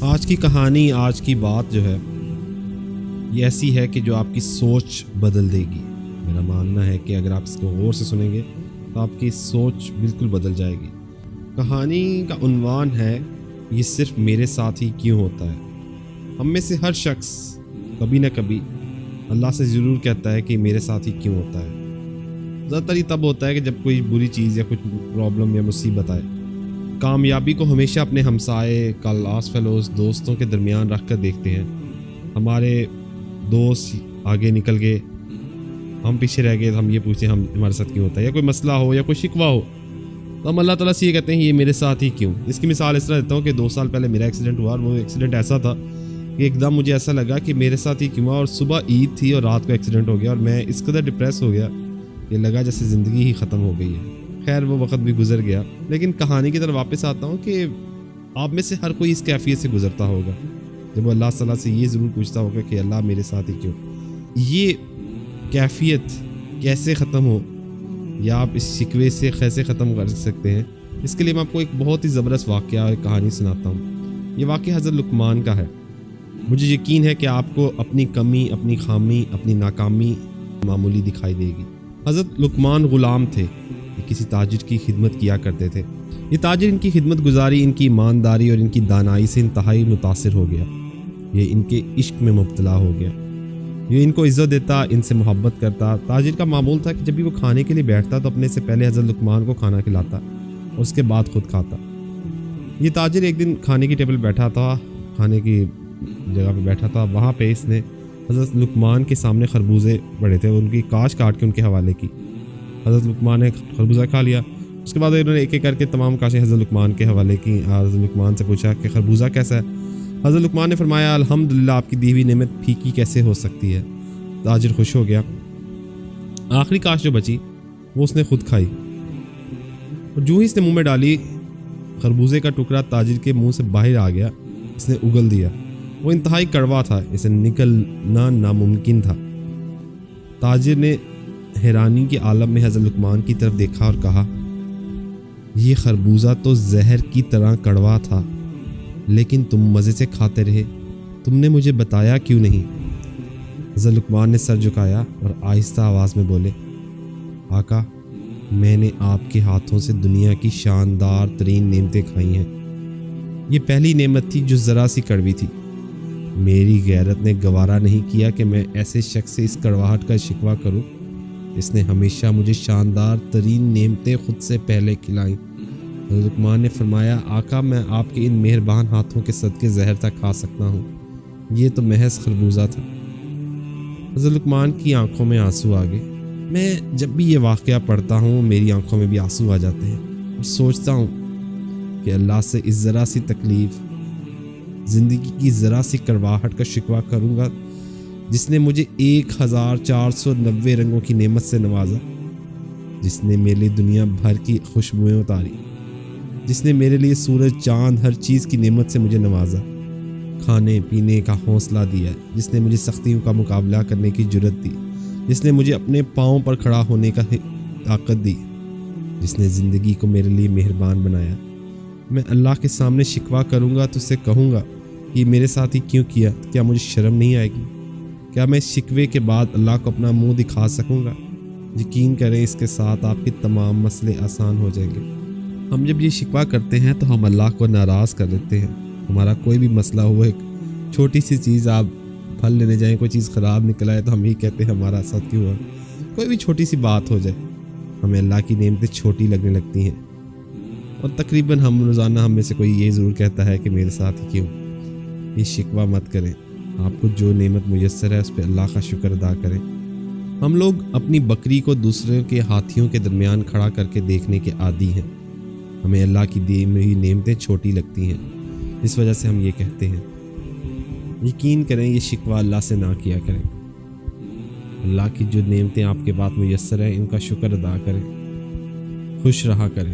آج کی کہانی، آج کی بات جو ہے یہ ایسی ہے کہ جو آپ کی سوچ بدل دے گی۔ میرا ماننا ہے کہ اگر آپ اس کو غور سے سنیں گے تو آپ کی سوچ بالکل بدل جائے گی۔ کہانی کا عنوان ہے یہ صرف میرے ساتھ ہی کیوں ہوتا ہے۔ ہم میں سے ہر شخص کبھی نہ کبھی اللہ سے ضرور کہتا ہے کہ میرے ساتھ ہی کیوں ہوتا ہے۔ زیادہ تر یہ تب ہوتا ہے کہ جب کوئی بری چیز یا کچھ پرابلم یا مصیبت آئے۔ کامیابی کو ہمیشہ اپنے ہمسائے، کلاس فیلوز، دوستوں کے درمیان رکھ کر دیکھتے ہیں۔ ہمارے دوست آگے نکل گئے، ہم پیچھے رہ گئے، تو ہم یہ پوچھتے ہیں ہمارے ساتھ کیوں ہوتا ہے، یا کوئی مسئلہ ہو یا کوئی شکوہ ہو تو ہم اللہ تعالیٰ سے یہ کہتے ہیں یہ میرے ساتھ ہی کیوں۔ اس کی مثال اس طرح دیتا ہوں کہ 2 سال پہلے میرا ایکسیڈنٹ ہوا، اور وہ ایکسیڈنٹ ایسا تھا کہ ایک دم مجھے ایسا لگا کہ میرے ساتھ ہی کیوں ہوا، اور صبح عید تھی اور رات کو ایکسیڈنٹ ہو گیا، اور میں اس قدر ڈپریس ہو گیا کہ لگا جیسے زندگی ہی ختم ہو گئی ہے۔ خیر وہ وقت بھی گزر گیا، لیکن کہانی کی طرف واپس آتا ہوں کہ آپ میں سے ہر کوئی اس کیفیت سے گزرتا ہوگا جب وہ اللہ تعالیٰ سے یہ ضرور پوچھتا ہوگا کہ اللہ میرے ساتھ ہی کیوں۔ یہ کیفیت کیسے ختم ہو، یا آپ اس شکوے سے کیسے ختم کر سکتے ہیں، اس کے لیے میں آپ کو ایک بہت ہی زبردست واقعہ اور کہانی سناتا ہوں۔ یہ واقعہ حضرت لقمان کا ہے۔ مجھے یقین ہے کہ آپ کو اپنی کمی، اپنی خامی، اپنی ناکامی معمولی دکھائی دے گی۔ حضرت لقمان غلام تھے، یہ کسی تاجر کی خدمت کیا کرتے تھے۔ یہ تاجر ان کی خدمت گزاری، ان کی ایمانداری اور ان کی دانائی سے انتہائی متاثر ہو گیا۔ یہ ان کے عشق میں مبتلا ہو گیا، یہ ان کو عزت دیتا، ان سے محبت کرتا۔ تاجر کا معمول تھا کہ جب بھی وہ کھانے کے لیے بیٹھتا تو اپنے سے پہلے حضرت لقمان کو کھانا کھلاتا اور اس کے بعد خود کھاتا۔ یہ تاجر ایک دن کھانے کی ٹیبل بیٹھا تھا، کھانے کی جگہ پہ بیٹھا تھا، وہاں پہ اس نے حضرت لقمان کے سامنے خربوزے پڑے تھے، ان کی کاش کاٹ کے ان کے حوالے کی۔ حضرت لقمان نے خربوزہ کھا لیا۔ اس کے بعد انہوں نے ایک ایک کر کے تمام کاشیں حضرت لقمان کے حوالے کی۔ حضرت لقمان سے پوچھا کہ خربوزہ کیسا ہے؟ حضرت لقمان نے فرمایا الحمدللہ، آپ کی دی ہوئی نعمت پھیکی کیسے ہو سکتی ہے۔ تاجر خوش ہو گیا۔ آخری کاش جو بچی وہ اس نے خود کھائی، اور جو ہی اس نے منہ میں ڈالی خربوزے کا ٹکڑا تاجر کے منہ سے باہر آ گیا، اس نے اگل دیا۔ وہ انتہائی کڑوا تھا، اسے نکلنا ناممکن تھا۔ تاجر نے حیرانی کے عالم میں حضرت لقمان کی طرف دیکھا اور کہا یہ خربوزہ تو زہر کی طرح کڑوا تھا، لیکن تم مزے سے کھاتے رہے، تم نے مجھے بتایا کیوں نہیں؟ حضرت لقمان نے سر جھکایا اور آہستہ آواز میں بولے آقا، میں نے آپ کے ہاتھوں سے دنیا کی شاندار ترین نعمتیں کھائی ہیں۔ یہ پہلی نعمت تھی جو ذرا سی کڑوی تھی۔ میری غیرت نے گوارا نہیں کیا کہ میں ایسے شخص سے اس کڑواہٹ کا شکوہ کروں۔ اس نے ہمیشہ مجھے شاندار ترین نعمتیں خود سے پہلے کھلائیں۔ حضرت لقمان نے فرمایا آقا، میں آپ کے ان مہربان ہاتھوں کے صدقے زہر تک کھا سکتا ہوں، یہ تو محض خربوزہ تھا۔ حضرت لقمان کی آنکھوں میں آنسو آ گئے۔ میں جب بھی یہ واقعہ پڑھتا ہوں میری آنکھوں میں بھی آنسو آ جاتے ہیں، اور سوچتا ہوں کہ اللہ سے اس ذرا سی تکلیف، زندگی کی ذرا سی کڑواہٹ کا شکوہ کروں گا جس نے مجھے 1490 رنگوں کی نعمت سے نوازا، جس نے میرے لیے دنیا بھر کی خوشبوئیں اتاری، جس نے میرے لیے سورج چاند ہر چیز کی نعمت سے مجھے نوازا، کھانے پینے کا حوصلہ دیا، جس نے مجھے سختیوں کا مقابلہ کرنے کی جرت دی، جس نے مجھے اپنے پاؤں پر کھڑا ہونے کا طاقت دی، جس نے زندگی کو میرے لیے مہربان بنایا۔ میں اللہ کے سامنے شکوہ کروں گا تو اسے کہوں گا کہ میرے ساتھ ہی کیوں کیا؟ کیا مجھے شرم نہیں آئے گی؟ کیا میں اس شکوے کے بعد اللہ کو اپنا منہ دکھا سکوں گا؟ یقین کریں اس کے ساتھ آپ کے تمام مسئلے آسان ہو جائیں گے۔ ہم جب یہ شکوہ کرتے ہیں تو ہم اللہ کو ناراض کر دیتے ہیں۔ ہمارا کوئی بھی مسئلہ ہو، ایک چھوٹی سی چیز، آپ پھل لینے جائیں کوئی چیز خراب نکل آئے تو ہم یہ کہتے ہیں ہمارا ساتھ کیوں ہوا۔ کوئی بھی چھوٹی سی بات ہو جائے ہمیں اللہ کی نعمتیں چھوٹی لگنے لگتی ہیں، اور تقریباً ہم روزانہ ہم میں سے کوئی یہ ضرور کہتا ہے کہ میرے ساتھ ہی کیوں۔ یہ شکوہ مت کریں، آپ کو جو نعمت میسر ہے اس پہ اللہ کا شکر ادا کریں۔ ہم لوگ اپنی بکری کو دوسروں کے ہاتھیوں کے درمیان کھڑا کر کے دیکھنے کے عادی ہیں۔ ہمیں اللہ کی دی ہوئی نعمتیں چھوٹی لگتی ہیں، اس وجہ سے ہم یہ کہتے ہیں۔ یقین کریں یہ شکوہ اللہ سے نہ کیا کریں۔ اللہ کی جو نعمتیں آپ کے پاس میسر ہیں ان کا شکر ادا کریں، خوش رہا کریں۔